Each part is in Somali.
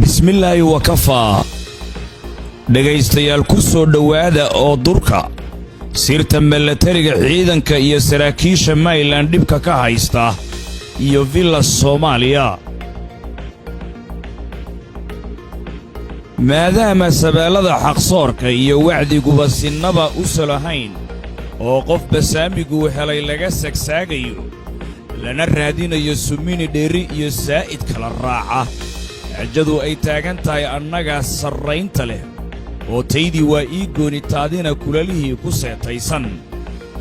bismillaahi wakafaa dhegaystayaal ku soo dhowaada oo durka sirta milatariga ciidanka iyo saraakiisha Maryland dhibka ka haysta iyo villa Soomaaliya maadaama sabeelada xaqsoorka iyo wacdiguba sinaba u salahayn oo qof basaamigu helay laga sagsaagayo lana raadinayo sumini dheeri iyo saa'id kala raaca ajadu ay taagan tahay annaga sarraynta leh oo taydii waa ii goonitaadina kulalihii ku seetaysan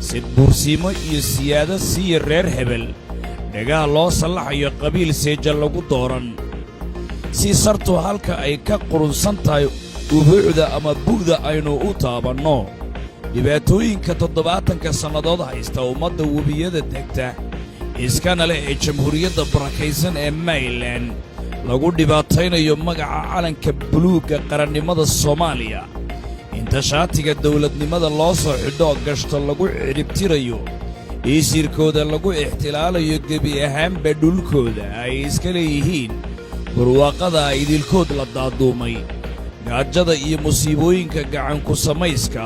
sid bursiimo iyo siyaado siiya reer hebel dhagaha loo sallaxayo qabiil seeja lagu dooran si sartu halka ay ka qurunsan tahay ubuucda ama buuda aynu u taabanno dhibaatooyinka 70 sannadood haysta ummadda webiyada degta iskana leh ee jamhuuriyadda barakaysan ee Maryland lagu dhibaataynayo magaca calanka buluuga qarannimada Soomaaliya inta shaatiga dawladnimada loo soo xidho gashto lagu ciribtirayo isirkooda lagu ixtilaalayo gebi ahaanba dhulkooda ay iska leeyihiin barwaaqada idilkood la daaduumay gaajada iyo musiibooyinka gacan ku samayska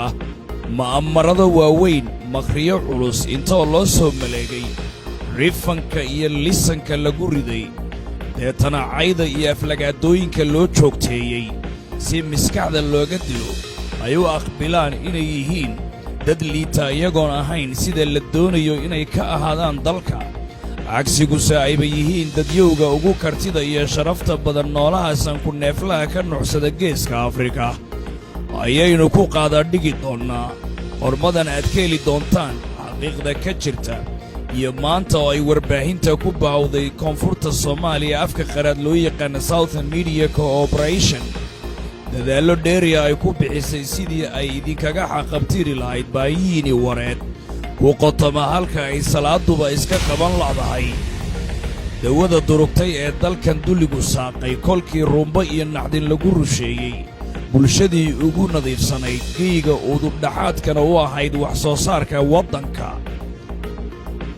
ma'amarada waaweyn maqriyo culus intoo loo soo maleegay rifanka iyo lisanka lagu riday deetana cayda iyo aflagaadooyinka loo joogteeyey si miskaxda looga dilo ay u aqbilaan inay yihiin dad liita iyagoon ahayn sida la doonayo inay ka ahaadaan dalka cagsiguse ayba yihiin dadyowga ugu kartida iyo sharafta badan noolahaasan ku neeflaha ka nuuxsada geeska Afrika ayaynu ku qaadadhigi doonnaa hormadan aad ka heli doontaan xaqiiqda ka jirta iyo maanta oo ay warbaahinta ku baawday koonfurta Soomaaliya afka qaraad loo yaqaan Southern Media Corporation dadaallo dheeriya ay ku bixisay sidii ay idinkaga xaqabtiri lahayd baayihiini wareed ku qotoma halka ay salaaduba iska qaban laadahay dawada durugtay ee dalkan duligu saaqay kolkii rumba iyo naxdin lagu rusheeyey bulshadii ugu nadiifsanayd geyiga udubdhaxaadkana u ahayd wax soo saarka waddanka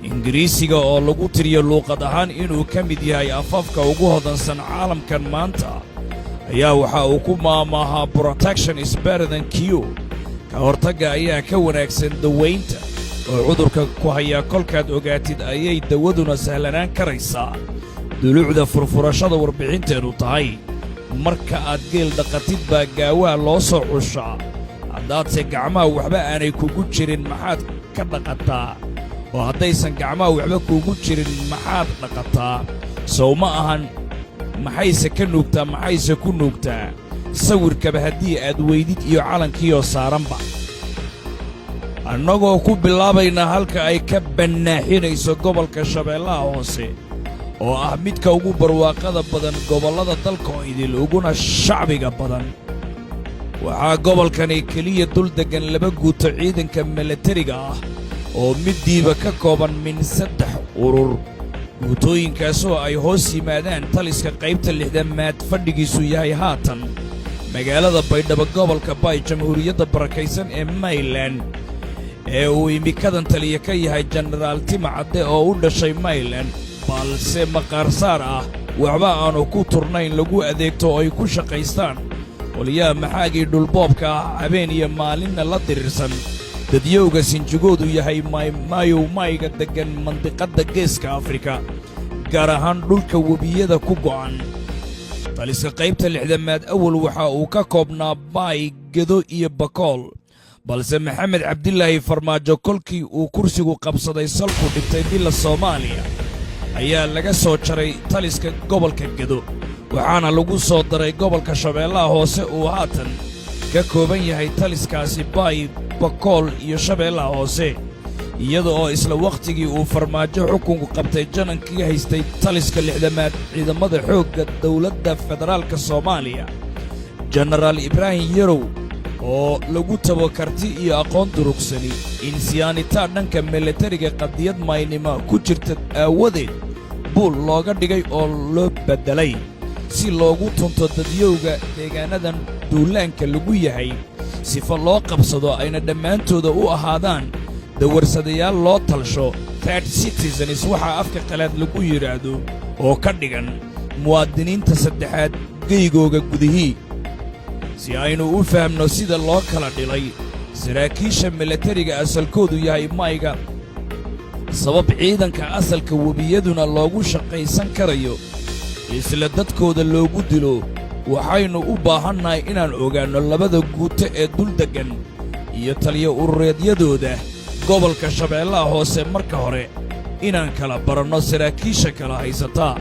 ingiriisiga oo lagu tiriyo luuqad ahaan inuu ka mid yahay afafka ugu hodansan caalamkan maanta ayaa waxa uu ku maamaahaa protection is better than cure ka hortagga ayaa ka wanaagsan dawaynta oo cudurka ku haya kolkaad ogaatid ayay dawaduna sahlanaan karaysaa dulucda furfurashada warbixinteedu tahay marka aad geel dhaqatid baa gaawaha loo soo xushaa haddaadse gacmaha waxba aanay kugu jirin maxaad ka dhaqataa oo haddaysan gacmaha waxba kuugu jirin maxaad dhaqataa sow ma ahan maxayse ka nuugtaa maxayse ku nuugtaa sawirkaba haddii aad weydid iyo calankiioo saaranba annagoo ku bilaabaynaa halka ay ka bannaaxinayso gobolka shabeellaha hoose oo ah midka ugu barwaaqada badan gobollada dalka oo idil uguna shacbiga badan waxaa gobolkani keliya dul deggan 2 guuto ciidanka milatariga ah oo middiiba ka kooban min 3 urur guutooyinkaasoo ay hoos yimaadaan taliska qaybta 6aad fadhigiisu yahay haatan magaalada baydhabo gobolka bay jamhuuriyadda barakaysan ee Maryland ee uu imikadan taliya ka yahay Generaal Timacadde oo u dhashay Maryland balse maqaarsaar ah waxba aanu ku turnayn lagu adeegto oo ay ku shaqaystaan waliyaa maxaagii dhulboobka ah habeen iyo maalinna la dirirsan dadyowga sinjigoodu yahay mayga deggan mandiqadda geeska Afrika gaar ahaan dhulka webiyada ku go'an taliska qaybta 6aad awal waxa uu ka koobnaa Bay Gedo iyo Bakool balse Maxamed Cabdilaahi Farmaajo kolkii uu kursigu qabsaday salku dhigtay villa Soomaaliya ayaa laga soo jaray taliska gobolka Gedo waxaana lagu soo daray gobolka Shabeellaha Hoose uu haatan ka kooban yahay taliskaasi Bay Bakool iyo Shabeellaha Hoose iyada oo isla waqtigii uu Farmaajo xukunku qabtay janankii haystay taliska 6aad ciidamada xoogga dawladda federaalka Soomaaliya Generaal Ibrahim Yarow oo lagu tabo karti iyo aqoon durugsani insiyaanita dhanka milatariga qadiyad maynima ku jirta aawadeed buul looga dhigay oo loo bedelay si loogu tunto dadyowga deegaanadan duulaanka lagu yahay sifa loo qabsado ayna dhammaantooda u ahaadaan dawarsadayaal loo talsho third citizens waxa afka qalaad lagu yiraahdo oo ka dhigan muwaadiniinta saddexaad geygooga gudihii si aynu u fahamno sida loo kala dhilay saraakiisha milatariga asalkoodu yahay mayga sabab ciidanka asalka webiyaduna loogu shaqaysan karayo isla dadkooda loogu dilo waxaynu u baahannahay inaan ogaanno labada guuto ee duldeggan iyo taliya urureedyadooda gobolka shabeellaha hoose marka hore inaan kala baranno saraakiisha kala haysataa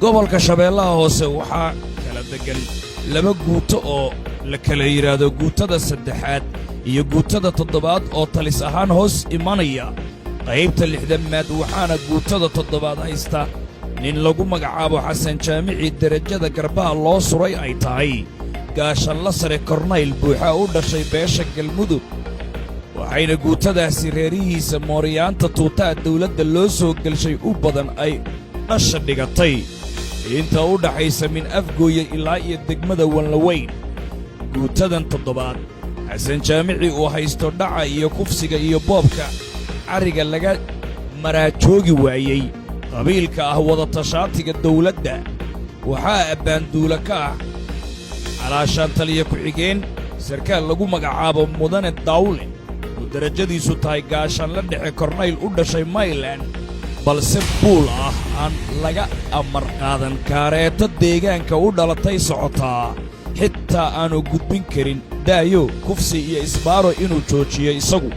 gobolka shabeellaha hoose waxaa kala deggan laba guuto oo la kala yidhaahdo guutada saddexaad iyo guutada toddobaad oo talis ahaan hoos imanaya qaybta lixdamaad waxaana guutada toddobaad haysta nin lagu magacaabo xasan jaamici derajada garbaha loo suray ay tahay gaashanla sare kornayl buuxa u dhashay beesha galmudug waxayna guutadaasi reerihiisa mooriyaanta tuutaha dawladda loo soo gelshay u badan ay dhasha dhigatay inta u dhaxaysa min afgooye ilaa iyo degmada wanlaweyn guutadan toddobaad xasan jaamici uu haysto dhaca iyo kufsiga iyo boobka carriga laga maraajoogi waayey qabiilka ah wadatashaatiga dawladda waxaa abbaanduula ka ah calaashaan taliya ku-xigeen sarkaal lagu magacaabo mudane dawle oo derajadiisu tahay gaashaanla dhexe kornayl u dhashay maylan balse buul ah aan laga amar qaadan kaareeto deegaanka u dhalatay socotaa xitaa aanu gudbin karin daayo kufsi iyo isbaaro inuu joojiyo isagu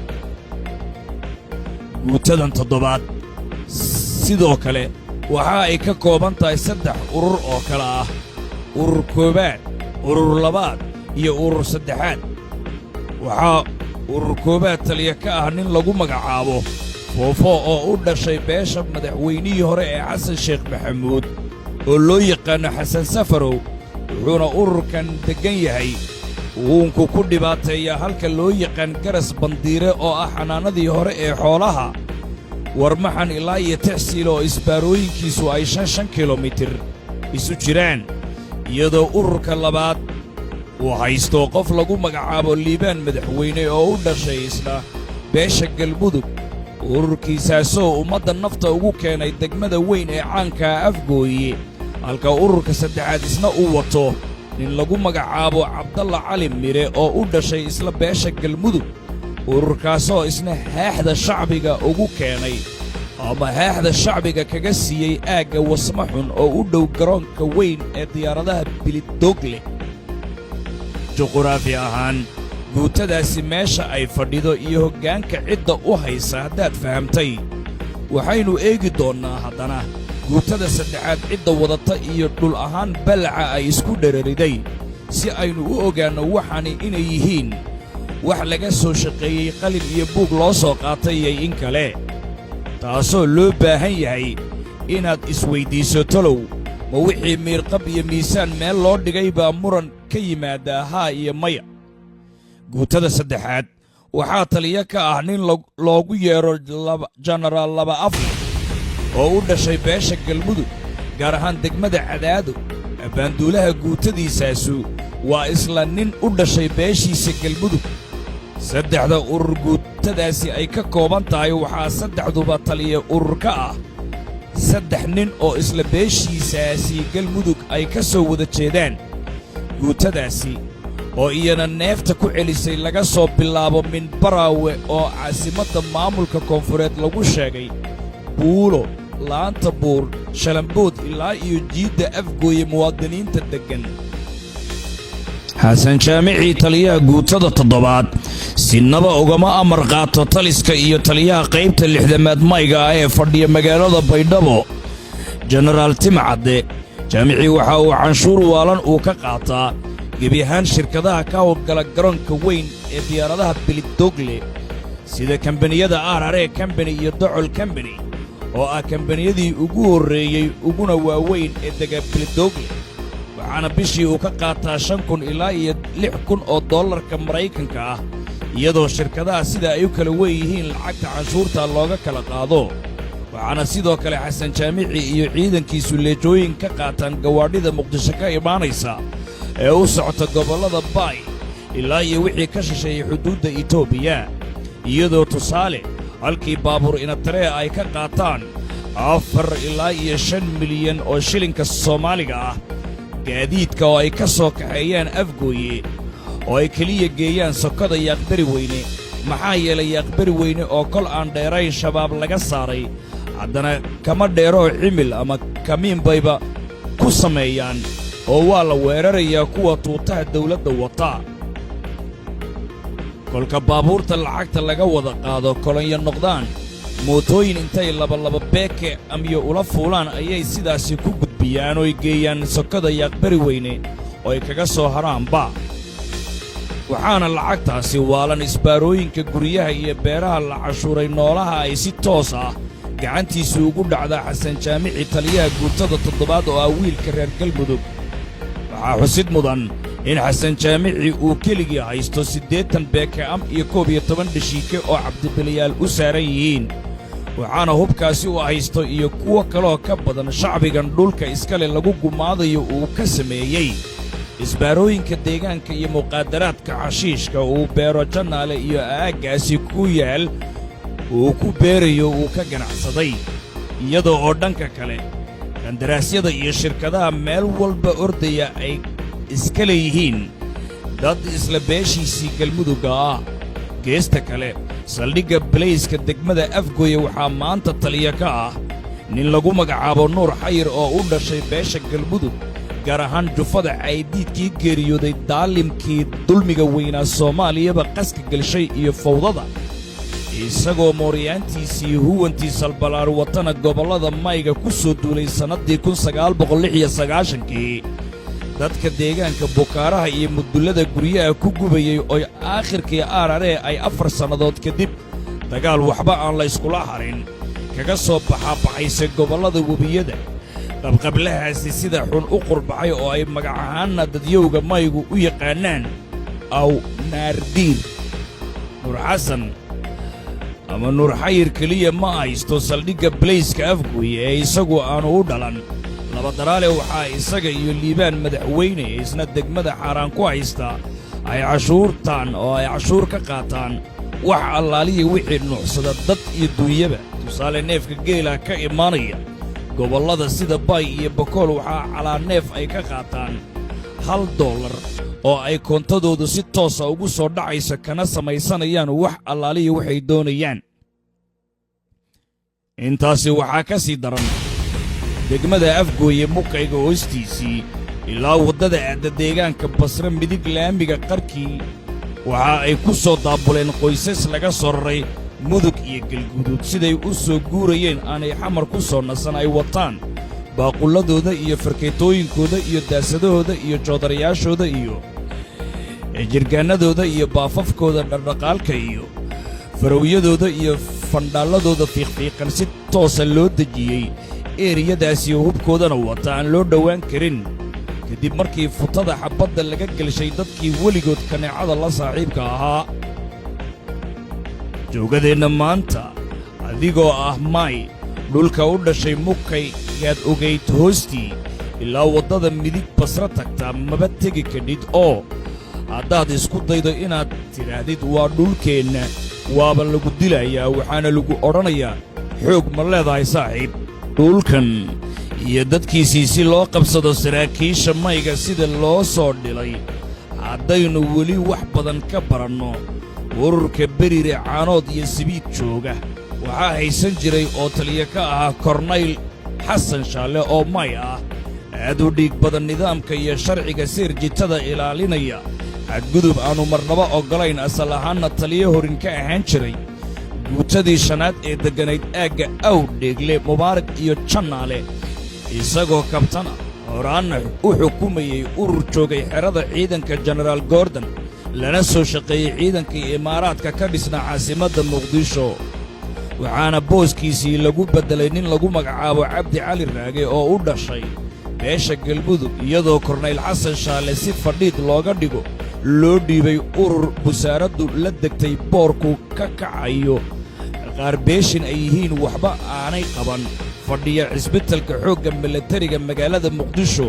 guutadan toddobaad sidoo kale waxa ay ka kooban tahay 3 urur oo kale ah urur koobaad urur labaad iyo urur saddexaad waxaa urur koobaad taliya ka ah nin lagu magacaabo foofo oo u dhashay beesha madaxweynihii hore ee xasan sheekh maxamuud oo loo yaqaano xasan safarow wuxuuna ururkan deggan yahay uunku ku dhibaateeya halka loo yaqaan garas bandiire oo ah xanaanadii hore ee xoolaha warmaxan ilaa iyo tixsiil oo isbaarooyinkiisu ay 5 kilomitir isu jiraan iyadoo ururka labaad uu haysto qof lagu magacaabo liibaan madaxweyne oo u dhashay isna beesha galmudug ururkiisaasoo ummadda nafta ugu keenay degmada weyn ee caanka afgooye halka ururka saddexaad isna uu wato nin lagu magacaabo cabdalla cali mire oo u dhashay isla beesha galmudug ururkaasoo isna haaxda shacbiga ugu keenay ama haaxda shacbiga kaga siiyey aagga wasma xun oo u dhow garoonka weyn ee diyaaradaha bilidogle juquraafi ahaan guutadaasi meesha ay fadhido iyo hoggaanka cidda u haysa haddaad fahamtay waxaynu eegi doonnaa haddana guutada saddexaad cidda wadata iyo dhul ahaan ballaca ay isku dherariday si aynu u ogaanno waxaani inay yihiin wax laga soo shaqeeyey qalin iyo buug loo soo qaatay iyo in kale taasoo loo baahan yahay inaad isweyddiiso talow ma wixii miirqab iyo miisaan meel loo dhigay baa muran ka yimaaddaa haa iyo maya guutada saddexaad waxaa taliya ka ah nin loogu yeedho jenaraal laba afle oo u dhashay beesha galmudug gaar ahaan degmada cadaado abbaanduulaha guutadiisaasu waa isla nin u dhashay beeshiisa galmudug saddexda urur guutadaasi ay ka kooban tahay waxaa saddexduba taliya urur ka ah 3 nin oo isla beeshiisaasi galmudug ay ka soo wada jeedaan guutadaasi oo iyana neefta ku celisay laga soo bilaabo minbaraawe oo caasimadda maamulka koonfureed lagu sheegay buulo laanta buur shalambood ilaa iyo jiidda afgooye muwaadiniinta deggan xasan jaamici taliyaha guutada toddobaad sinaba ugama amar qaato taliska iyo taliyaha qaybta 6aad mayga ah ee fadhiya magaalada baydhabo jenaraal timcadde jaamici waxa uu canshuur waalan uu ka qaataa gebi ahaan shirkadaha ka howlgala garoonka weyn ee diyaaradaha bilidogle sida kambaniyada arare kambani iyo docol kambani oo ah kambaniyadii ugu horreeyey uguna waaweyn ee dega bilidogle waxaana bishii uu ka qaataa 5,000 ilaa iyo 6,000 oo dollarka maraykanka ah iyadoo shirkadaha sida ay u kala weeyihiin lacagta canshuurta looga kala qaado waxaana sidoo kale xasan jaamici iyo ciidankiisu leejooyin ka qaataan gawaadhida muqdisho ka imaanaysa ee u socota gobollada baay ilaa iyo wixii ka shisheeyey xuduudda itoobiya iyadoo tusaale halkii baabuur inataree ay ka qaataan 4 ilaa iyo 5 milyan oo shilinka soomaaliga ah gaadiidka oo ay ka soo kaxeeyaan afgooye oo ay keliya geeyaan sokada yaaqbari weyne maxaa yeelay yaaqbari weyne oo kol aan dheerayn shabaab laga saaray haddana kama dheeroo cimil ama kamiin bayba ku sameeyaan oo waa la weerarayaa kuwa tuutaha dawladda wataa kolka baabuurta lacagta laga wada qaado kolonyo noqdaan mootooyin intay labalaba beeke amyo ula fuulaan ayay sidaasi ku gudbiyaan oo ay geeyaan sokada yaaqbari weyne oo ay kaga soo haraanba waxaana lacagtaasi waalan isbaarooyinka guryaha iyo beeraha la cashuuray noolaha ay si toos ah gacantiisu ugu dhacdaa xasan jaamici taliyaha guurtada toddobaad oo ah wiilka reer galmudug waxaa xusid mudan in xasan jaamici uu keligii haysto 80 beeke-am iyo 11 dhashiike oo cabdibiliyaal u saaran yihiin waxaana hubkaasi uu haysto iyo kuwo kaloo ka badan shacbigan dhulka iskale lagu gumaadayo uu ka sameeyey isbaarooyinka deegaanka iyo muqaadaraadka xashiishka uu beero jannaale iyo aaggaasi ku yaal uu ku beerayo uu ka ganacsaday iyadoo oo dhanka kale kandaraasyada iyo shirkadaha meel walba ordaya ay iska leeyihiin dad isla beeshiisii galmudugga ah geesta kale saldhigga balayska degmada afgooye waxaa maanta taliya ka ah nin lagu magacaabo nuur xayir oo u dhashay beesha galmudug gaar ahaan jufada caydiidkii geeriyooday daalimkii dulmiga weynaa soomaaliyaba qaska gelshay iyo fawdada isagoo mooryaantiisii huwantii salbalaar watana gobollada mayga ku soo duulay sannaddii 1996kii dadka deegaanka bukaaraha iyo mudullada guryaha ku gubayey oo aakhirkii aararee ay 4 sannadood kadib dagaal waxba aan layskula harin kaga soo baxabaxaysay gobollada webiyada qabqablahaasi sida xun u qurbaxay oo ay magac ahaanna dadyowga maygu u yaqaannaan aw naardiir nuur xasan ama nuur xayir keliya ma haysto saldhigga balayska afgooye ee isagu aanu u dhalan labadaraale waxaa isaga iyo liibaan madaxweyne isna degmada xaaraan ku haysta ay cashuurtaan oo ay cashuur ka qaataan wax allaaliya wixii nuucsada dad iyo duunyaba tusaale neefka geela ka imaanaya gobollada sida bay iyo bokool waxaa calaa neef ay ka qaataan $1 oo ay koontadoodu si toosa ugu soo dhacayso kana samaysanayaan wax allaaliya waxay doonayaan intaasi waxaa ka sii daran degmada afgooye mukayga hoostiisii ilaa waddada aadda deegaanka basre midig laamiga qarkii waxa ay ku soo daabuleen qoysas laga soo raray mudug iyo galguduud siday u soo guurayeen aanay xamar ku soo nasan ay wataan baaqulladooda iyo farkeetooyinkooda iyo daasadahooda iyo joodarayaashooda iyo jirgaannadooda iyo baafafkooda dhardhaqaalka iyo farawyadooda iyo fandhaalladooda fiiqfiiqan si toosa loo dejiyey eeriyadaasiyo hubkoodana wata aan loo dhowaan karin kadib markii futada xabbadda laga gelshay dadkii weligood kaneecada la saaxiibka ahaa joogadeenna maanta adigoo ah may dhulka u dhashay mukay yaad ogayd hoostii ilaa waddada midig basra tagtaa maba tegi kadhid oo haddaad isku daydo inaad tidhaahdid waa dhulkeenna waaba lagu dilayaa waxaana lagu odhanayaa xoog ma leedahay saaxiib dhulkan iyo dadkiisii si loo qabsado saraakiisha mayga sida loo soo dhilay haddaynu weli wax badan ka baranno ururka berire caanood iyo sibiid jooga waxaa haysan jiray oo taliya ka ahaa kornayl xasan shaalle oo may ah aad u dhiig badan nidaamka iyo sharciga seerjitada ilaalinaya xadgudub aannu marnaba oggolayn asal ahaanna taliyo horin ka ahaan jiray guutadii shanaad ee degganayd aagga awdheegle mubaarak iyo jannaale isagoo kabtana horaanna u xukumayey urur joogay xerada ciidanka jenaraal gordon lana soo shaqeeyey ciidankii imaaraadka ka dhisna caasimadda muqdisho waxaana booskiisii lagu beddelay nin lagu magacaabo cabdi cali raage oo u dhashay beesha galmudug iyadoo kornayl xasan shaalle si fadhiid looga dhigo loo dhiibay urur busaaraddu la degtay boorku ka kacayo qaar beeshin ay yihiin waxba aanay qaban fadhiya cisbitalka xoogga milatariga magaalada muqdisho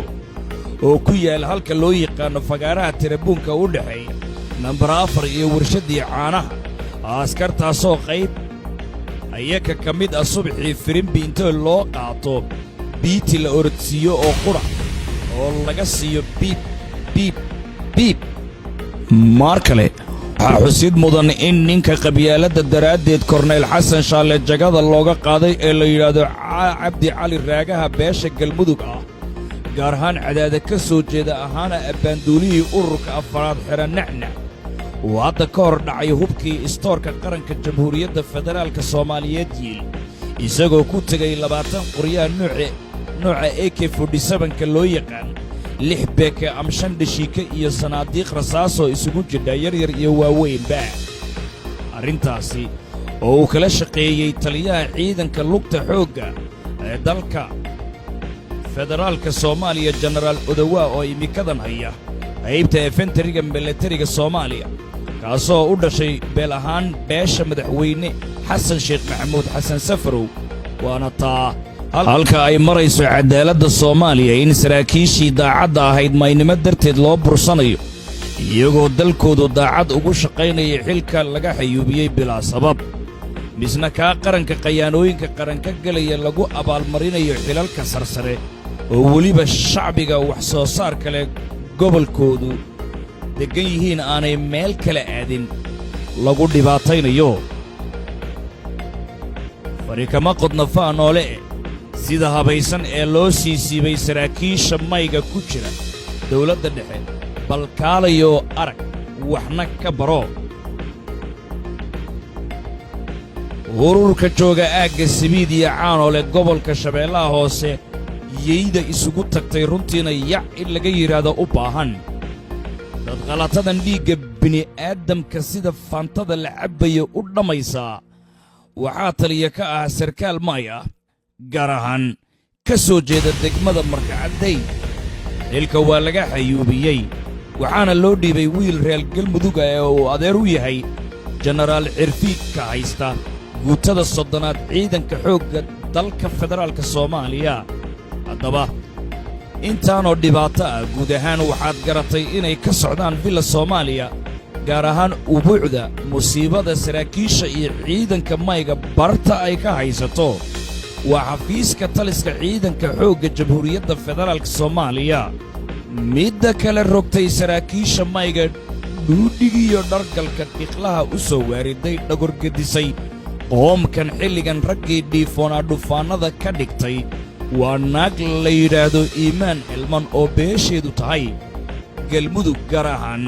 oo ku yaal halka loo yaqaanno fagaaraha tirabuunka u dhexeeya nambar 4 iyo warshaddii caanaha askartaasoo qayb ayaka ka mid ah subaxii firimbi inta loo qaato biiti la orodsiiyo oo qudha oo laga siiyo biib biib biib mar kale waxaa xusid mudan in ninka qabyaaladda daraaddeed korneyl xasan shaalle jagada looga qaaday ee la yidhaahdo cabdi cali raagaha beesha galmudug ah gaar ahaan cadaada ka soo jeeda ahaana abbaanduulihii ururka afaraad xidha nacnac uu hadda ka hor dhacay hubkii istoorka qaranka jamhuuriyadda federaalka soomaaliyeed yiil isagoo ku tegay 20 qoryaha nooca AK-47ka loo yaqaan 6 beeke ama 5 dhashiike iyo sanaadiiq rasaasoo isugu jidha yaryar iyo waaweynba arrintaasi oo uu kala shaqeeyey taliyaha ciidanka lugta xoogga ee dalka federaalka soomaaliya jenaraal odowaa oo imikadan haya qaybta efentariga milatariga soomaaliya kaasoo u dhashay beel ahaan beesha madaxweyne xasan sheekh maxamuud xasan safarow waana taa halka ay marayso cadaaladda soomaaliya in saraakiishii daacadda ahayd maynimo darteed loo bursanayo iyagoo dalkoodu daacad ugu shaqaynaya xilka laga xayuubiyey bilaa sabab misna kaa qaranka qayaanooyinka qaranka gelaya lagu abaalmarinayo xilalka sarsare oo weliba shacbiga wax soo saar kale gobolkoodu deggan yihiin aanay meel kale aadin lagu dhibaataynayo fari kama qodna faa noole sida habaysan ee loo sii siibay saraakiisha mayga ku jira dawladda dhexe bal kaalayoo arag waxna ka baro ururka jooga aagga sabiid iyo caanoole gobolka shabeellaha hoose yeyda isugu tagtay runtiina yac in laga yidhaahdo u baahan dad qalatadan dhiigga bini'aadamka sida faantada la cabbaya u dhammaysaa waxaa taliya ka ah sarkaal may ah gaar ahaan ka soo jeeda degmada markacadday xilka waa laga xayuubiyey waxaana loo dhiibay wiil reer galmuduga ee uu adeer u yahay jenaraal cirfiidka haysta guutada 30aad ciidanka xoogga dalka federaalka soomaaliya haddaba intaanoo dhibaato ah guud ahaan waxaad garatay inay ka socdaan villa soomaaliya gaar ahaan ubuucda musiibada saraakiisha iyo ciidanka mayga barta ay ka haysato waa xafiiska taliska ciidanka xoogga jamhuuriyadda federaalka soomaaliya midda kale rogtay saraakiisha mayga dhuudhigiyo dhargalka dhiqlaha u soo waariday dhagorgedisay qoomkan xilligan raggii dhiifoonaa dhufaannada ka dhigtay waa naag la yidhaahdo iimaan cilman oo beesheedu tahay galmudug gaar ahaan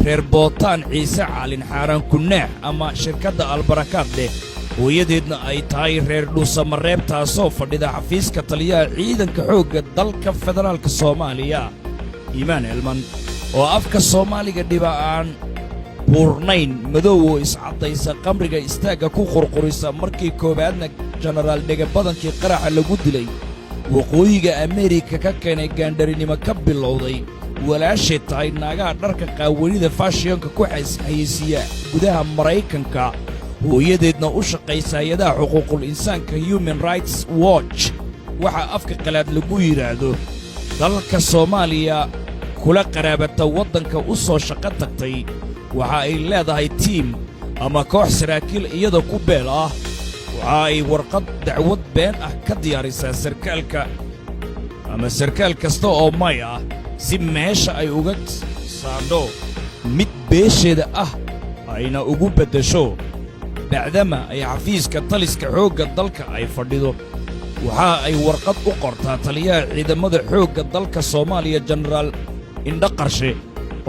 reer bootaan ciise caalin xaaraan kunaax ama shirkadda albarakaad leh hooyadeedna ay tahay reer dhuusamareeb taasoo fadhida xafiiska taliyaha ciidanka xoogga dalka federaalka soomaaliya iimaan cilman oo afka soomaaliga dhiba'aan buurnayn madow oo iscaddaysa qamriga istaagga ku qurqurisa markii koowaadna jenaraal dhegabadankii qaraxa lagu dilay waqooyiga ameerika ka keenay gaandharinimo ka bilowday walaashay tahay naagaha dharka qaawanida faashiyonka ku xayeysiiya gudaha maraykanka hooyadeedna u shaqaysa hay-adaha xuquuqul insaanka human rights watch waxaa afka qalaad lagu yidhaahdo dalka soomaaliya kula qaraabata waddanka u soo shaqo tagtay waxa ay leedahay tiim ama koox saraakiil iyada ku beel ah waxa ay warqad dacwad been ah ka diyaarisaa sarkaalka ama sarkaal kasta oo may ah si meesha ay uga saandho mid beesheeda ah ayna ugu beddesho bacdama ay xafiiska taliska xoogga dalka ay fadhido waxa ay warqad u qortaa taliyaha ciidamada xoogga dalka soomaaliya jenaraal indho qarshe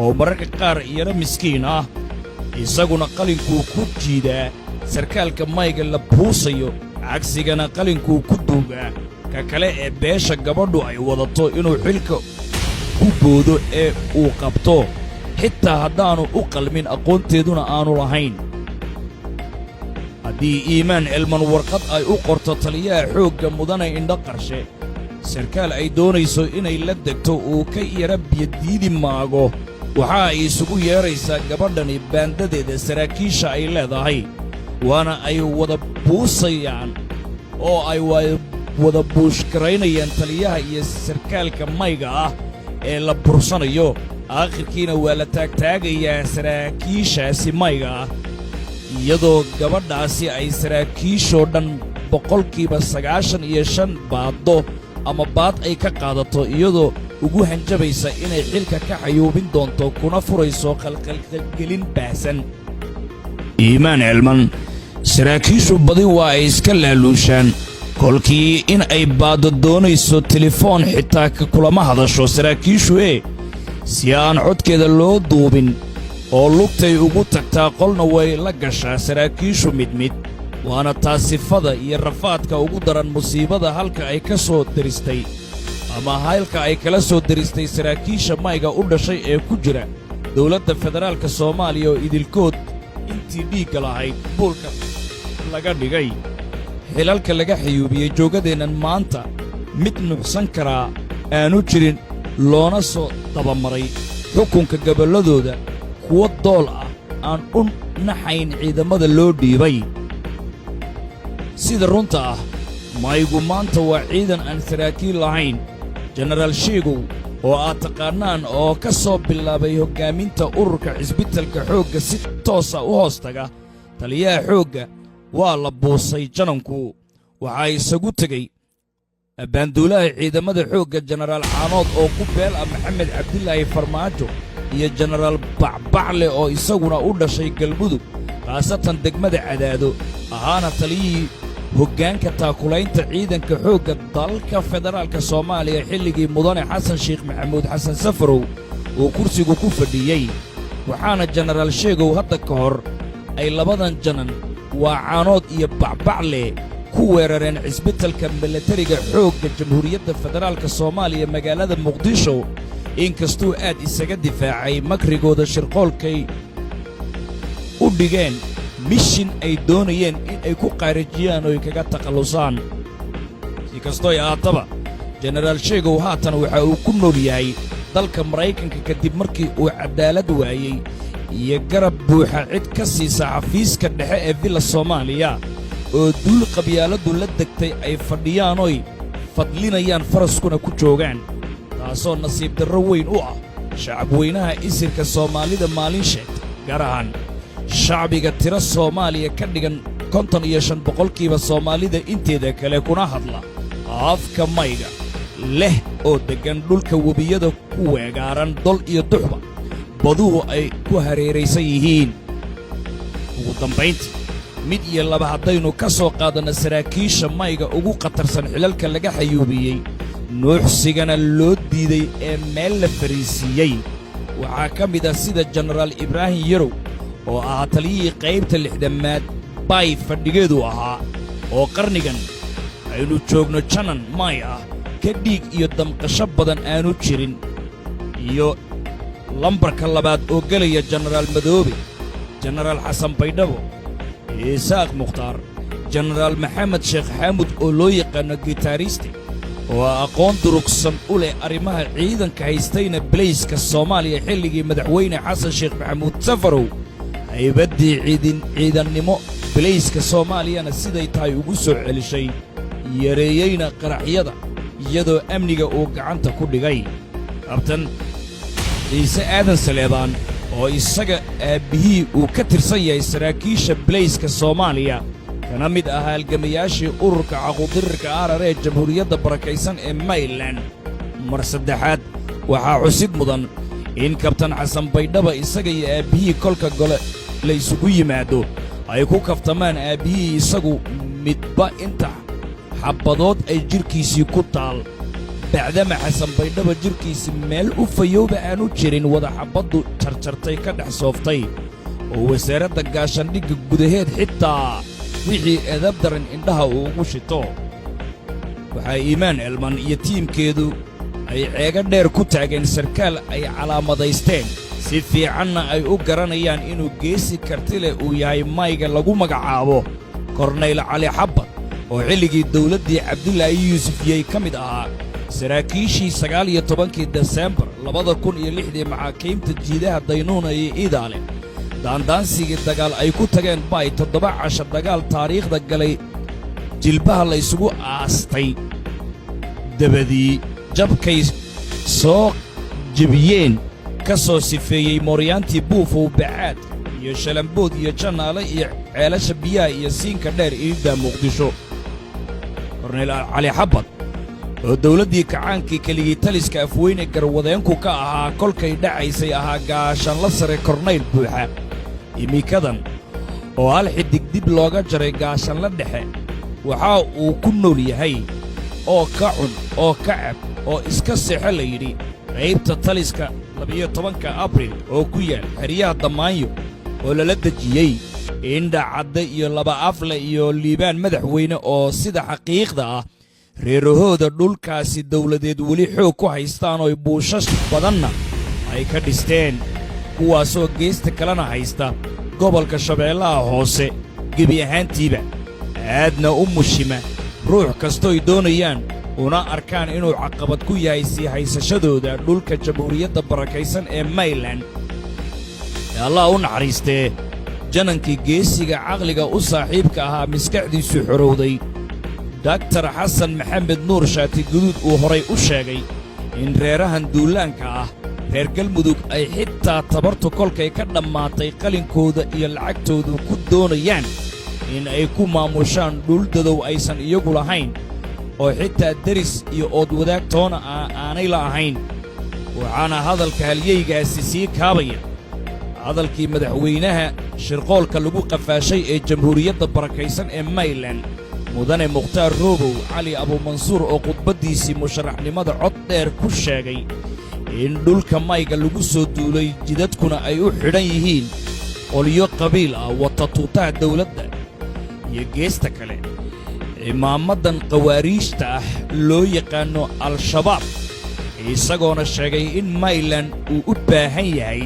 oo mararka qaar iyana miskiin ah isaguna qalinkuu ku jiidaa sarkaalka mayga la buusayo cagsigana qalinkuu ku duugaa ka kale ee beesha gabadhu ay wadato inuu xilka ku boodo ee uu qabto xitaa haddaannu u qalmin aqoonteeduna aanu lahayn haddii iimaan cilman warqad ay u qorto taliyaha xoogga mudane indho qarshe sarkaal ay doonayso inay la degto uu ka yara biyadiidi maago waxa ay isugu yeedraysaa gabadhani baandadeeda saraakiisha ay leedahay waana ay wada buusayaan oo ay wada buushgaraynayaan taliyaha iyo sarkaalka mayga ah ee la bursanayo aakhirkiina waa la taagtaagayaa saraakiishaasi mayga ah iyadoo gabadhaasi ay saraakiishoo dhan 95% baaddo ama baad ay ka qaadato iyadoo ugu hanjabaysa inay xilka ka xayuubin doonto kuna furayso qalqalgelin baahsan. iimaan elman saraakiishu badi waa ay iska laaluushaan kolkii in ay baado doonayso telefoon xitaa kulama hadasho saraakiishu si aan codkeeda loo duubin oo lugtay ugu tagtaa qolna way la gashaa saraakiishu mid waana taas sifada iyo rafaadka ugu daran musiibada halka ay ka soo diristay ama halka ay kala soo diristay saraakiisha mayga u dhashay ee ku jira dawladda federaalka Soomaaliya oo idilkood intii dhiigga lahayd buulka laga dhigay xilalka laga xayuubiyey joogadeennan maanta mid nuxsan karaa aanu jirin loona soo dabamaray xukunka gobolladooda kuwa dool ah aan u naxayn ciidamada loo dhiibay. sida runta ah maygu maanta waa ciidan aan saraakiil lahayn. jenaraal sheegow oo aad taqaannaan oo ka soo bilaabay hoggaaminta ururka cisbitalka xoogga si toosa u hoostaga taliyaha xoogga waa la buusay jananku waxaa isagu tegey abbaanduulaha ciidamada xoogga jenaraal caanood oo ku beel ah maxamed cabdilaahi farmaajo iyo jenaraal bacbacle oo isaguna u dhashay galmudug khaasatan degmada cadaado ahaana taliyihii hoggaanka taakulaynta ciidanka xoogga dalka federaalka Soomaaliya xilligii mudane xasan sheekh maxamuud xasan safarow uu kursigu ku fadhiyey. waxaana jenaraal sheegow hadda ka hor ay labadan janan waa caanood iyo bacbacle ku weerareen cisbitalka milatariga xoogga jamhuuriyadda federaalka Soomaaliya magaalada muqdisho inkastuu aad isaga difaacay makrigooda shirqoolkay u dhigeen mishin ay doonayeen in ay ku qaarajiyaan oo ay kaga takhallusaan. si kastoo ay ahaataba jenaraal sheegow haatan waxa uu ku nool yahay dalka Maraykanka kadib markii uu cadaalad waayey iyo garab buuxa cid ka siisa xafiiska dhexe ee villa Soomaaliya oo duul qabyaaladu la degtay ay fadhiyaan oo fadlinayaan faraskuna ku joogaan taasoo nasiib darro weyn u ah shacab weynaha isirka Soomaalida maalin sheeg gaar ahaan shacbiga tira Soomaaliya ka dhigan 55% Soomaalida inteeda kale kuna hadla afka mayga leh oo degan dhulka webiyada ku weegaaran dol iyo duxba baduhu ay ku hareeraysan yihiin. ugu dambayntii mid iyo laba haddaynu ka soo qaadana saraakiisha mayga ugu khatarsan xilalka laga xayuubiyey nuuxsigana loo diiday ee meel la fariisiiyey waxaa ka mid ah sida jenaraal ibraahim yarow oo ahaa taliyihii qaybta 6aad bay fadhigeedu ahaa oo qarnigan aynu joogno janan may ah ka dhiig iyo damqasho badan aanu jirin iyo lambarka labaad oo gelaya jenaraal madoobe jenaraal xasan baydhabo isaaq mukhtaar jenaraal maxamed sheekh xaamud oo loo yaqaano gitaariste oo aqoon durugsan u leh arrimaha ciidanka haystayna bilayska Soomaaliya xilligii madaxweyne xasan sheekh maxamuud safarow haybaddii ciidannimo bilayska Soomaaliyana siday tahay ugu soo celishay yareeyeyna qaraxyada iyadoo amniga uu gacanta ku dhigay. kabtan ciise aadan saleebaan oo isaga aabbihii uu ka tirsan yahay saraakiisha bilayska Soomaaliya kana mid ah halgamayaashii ururka caquudirirka ee jamhuuriyadda barakaysan ee Maryland. mar saddexaad waxaa xusid mudan in kabtan xasan baydhaba isaga iyo aabbihii kolka gole la isugu yimaado ay ku kaftamaan aabbihii isagu midba inta xabbadood ay jirkiisii ku taal bacdama xasan baydhaba jirkiisi meel u fayowba aanu jirin wada xabbaddu jarjartay ka dhex sooftay oo wasaaradda gaashandhigga gudaheed xitaa wixii edab daran indhaha uu ugu shito. waxaa iimaan elman iyo tiimkeedu ay ceega dheer ku taageen sarkaal ay calaamadaysteen si fiicanna ay u garanayaan inuu geesi karti leh uu yahay mayga lagu magacaabo korneyl cali xabbad oo xilligii dawladdii cabdilaahi yuusuf yey ka mid ahaa saraakiishii 19 Desembar 2006 maxaakiimta jiidaha daynuuna iyo iidaale daandaansigii dagaal ay ku tageen bay 7 casho dagaal taariikhda galay jilbaha la isugu aastay dabadii jabkay soo jebiyeen ka soo sifeeyey mooryaantii buufow bacaad iyo shalambood iyo jannaale iyo ceelasha biyaha iyo siinka dheer iidda muqdisho korneyl cali xabbad oo dawladdii kacaankii keligii taliska afweyne garwadeenku ka ahaa kolkay dhacaysay ahaa gaashaanla sare kornayl buuxa imikadan oo hal xidig dib looga jaray gaashaanla dhexe waxa uu ku nool yahay oo ka cun oo ka cab oo iska seexo la yidhi qaybta taliska 12 abriil oo ku yaal xeryaha Damaanyo oo lala dejiyey indha cadde iyo laba afle iyo liibaan madaxweyne oo sida xaqiiqda ah reerahooda dhulkaasi dawladeed weli xoog ku haystaan oo buushash badanna ay ka dhisteen kuwaasoo geesta kalena haysta gobolka Shabeellaha Hoose gebi ahaantiiba aadna u mushima ruux kastoo doonayaan una arkaan inuu caqabad ku yahay sii haysashadooda dhulka jamhuuriyadda barakaysan ee Maryland Allah u naxariistee janankii geesiga caqliga u saaxiibka ahaa miskaxdiisu xorowday Dr. Xasan Maxamed Nuur Shaati Guduud uu horay u sheegay in reerahan duulaanka ah reer Galmudug ay xitaa tabartu kolkay ka dhammaatay qalinkooda iyo lacagtoodu ku doonayaan in ay ku maamushaan dhul dadow aysan iyagu lahayn oo xitaa deris iyo ood wadaagtoona aanay la ahayn waxaana hadalka halyeygaasi sii kaabaya hadalkii madaxweynaha shirqoolka lagu qafaashay ee jamhuuriyadda barakaysan ee Maryland mudane Mukhtaar Roobow Cali Abu Mansuur oo khudbadiisii musharaxnimada cod dheer ku sheegay in dhulka mayga lagu soo duulay jidadkuna ay u xidhan yihiin qolyo qabiil ah wata tuutaha dawladda iyo geesta kale imaamadan qawaariijta ah loo yaqaano al-shabaab isagoona sheegay in Maryland uu u baahan yahay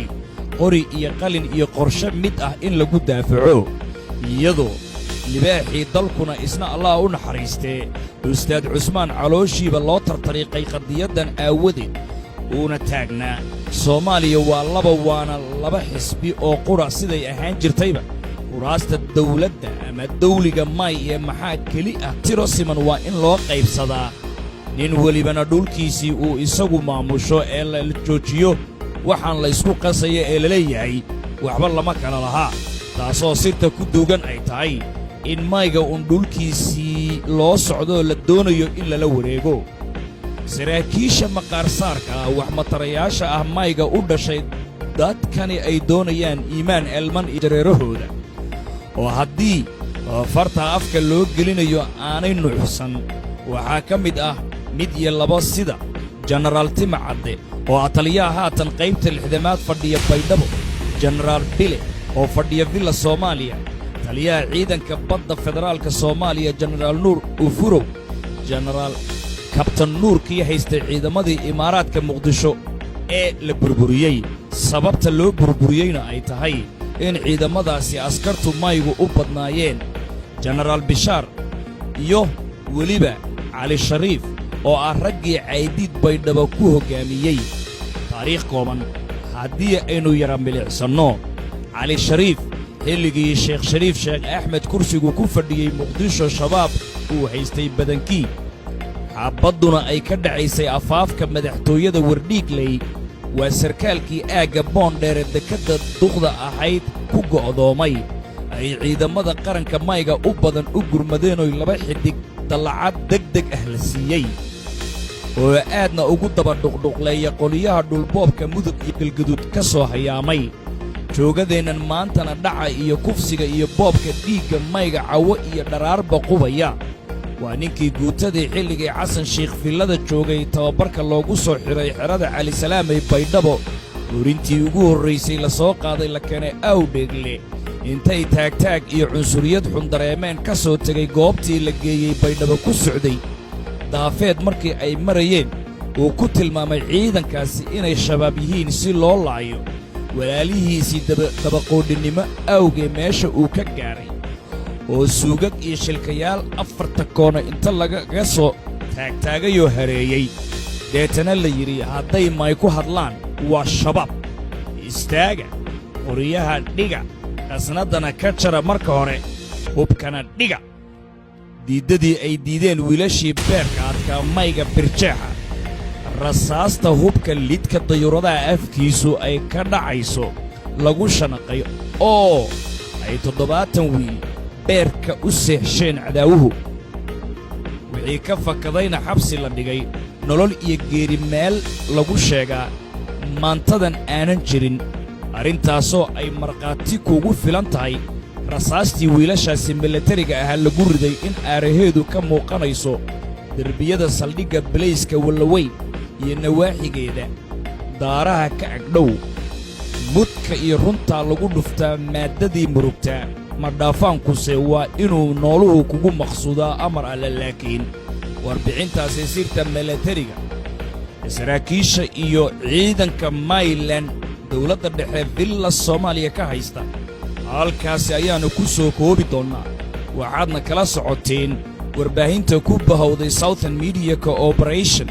qori iyo qalin iyo qorshe mid ah in lagu daafaco iyadoo libaaxii dalkuna isna Allah u naxariistee Ustaad Cusmaan Calooshiiba loo tartariiqay qadiyadan aawadeed uuna taagnaa Soomaaliya waana laba xisbi oo qura siday ahaan jirtayba kuraasta dawladda ama dawliga may ee maxaa keli ah tiro siman waa in loo qaybsadaa nin welibana dhulkiisii uu isagu maamusho ee la joojiyo waxaan la isku qasaya ee la leeyahay waxba lama kala lahaa taasoo sirta ku duugan ay tahay in mayga dhulkiisii loo socdo la doonayo in lala wareego saraakiisha maqaarsaarka wax matarayaasha ah mayga u dhashay dadkani ay doonayaan iimaan elman iyo jareerahooda oo haddii farta afka loo gelinayo aanay nuuxsan waxaa ka mid ah mid iyo laba sida Generaal Timacadde oo ataliyaha haatan qaybta 6aad fadhiya Baydhabo Generaal Bile oo fadhiya Villa Soomaaliya taliyaha ciidanka badda federaalka Soomaaliya Generaal Nuur Ufurow Generaal Captain Nuur kii haystay ciidamadii Imaaraadka Muqdisho ee la burburiyey sababta loo burburiyeyna ay tahay in ciidamadaasi askartu maygu u badnaayeen Generaal Bishaar iyo weliba Cali Shariif oo ah raggii Caydiid Baydhabo ku hoggaamiyey taariikh kooban haddii aynu yara milicsanno Cali Shariif xilligii Sheekh Shariif Sheekh Axmed kursigu ku fadhiyey Muqdisho shabaab uu haystay badankii xabadduna ay ka dhacaysay afaafka madaxtooyada Wardhiigley waa sarkaalkii aagga boondheere dekadda duqda ahayd ku go'doomay ay ciidamada qaranka mayga u badan u gurmadeen oo laba xidig dallacad degdeg ah la siiyey oo aadna ugu daba dhuqdhuqleeya qoliyaha dhulboobka mudug iyo galgaduud ka soo hayaamay joogadeennan maantana dhaca iyo kufsiga iyo boobka dhiigga mayga cawo iyo dharaarba qubaya waa ninkii guutadii xilligii Xasan Sheekh Villada joogay tababarka loogu soo xiray xerada Cali Salaamay Baydhabo urintii ugu horreysay la soo qaaday la keenay Awdheegle intay taag iyo cunsuriyad xun dareemeen ka soo tegay goobtii la geeyey Baydhabo ku socday daafeed markii ay marayeen uu ku tilmaamay ciidankaasi inay shabaab yihiin si loo laayo walaalihiisii dabaqoodhinimo awgee meesha uu ka gaaray oo suugag iyo shilkayaal afarta koona inta lagaga soo taagtaagayoo hareeyey deetana la yidhi hadday may ku hadlaan waa shabaab istaaga qoriyaha dhiga qasnaddana ka jara marka hore hubkana dhiga diiddadii ay diideen wiilashii beerka adkaa mayga birjeexa rasaasta hubka lidka dayuuradaha afkiisu ay ka dhacayso lagu shanaqay oo ay 70 wiil beerka u seexsheen cadaawuhu wixii ka fakadayna xabsi la dhigay nolol iyo geeri meel lagu sheegaa maantadan aanan jirin arrintaasoo ay markhaati kuugu filan tahay rasaastii wiilashaasi milatariga ahaa lagu riday in aaraheedu ka muuqanayso derbiyada saldhigga bilayska wallaweyn iyo nawaaxigeeda daaraha ka agdhow mudka iyo runtaa lagu dhuftaa maaddadii murugtaa madhaafaankuse waa inuu nooluhu kugu maqsuudaa amar alle laakiin warbixintaasi sirta milatariga saraakiisha iyo ciidanka Maryland dawladda dhexe villa Soomaaliya ka haysta halkaasi ayaanu ku soo koobi doonnaa waxaadna kala socoteen warbaahinta ku bahawday Southern Media Corporation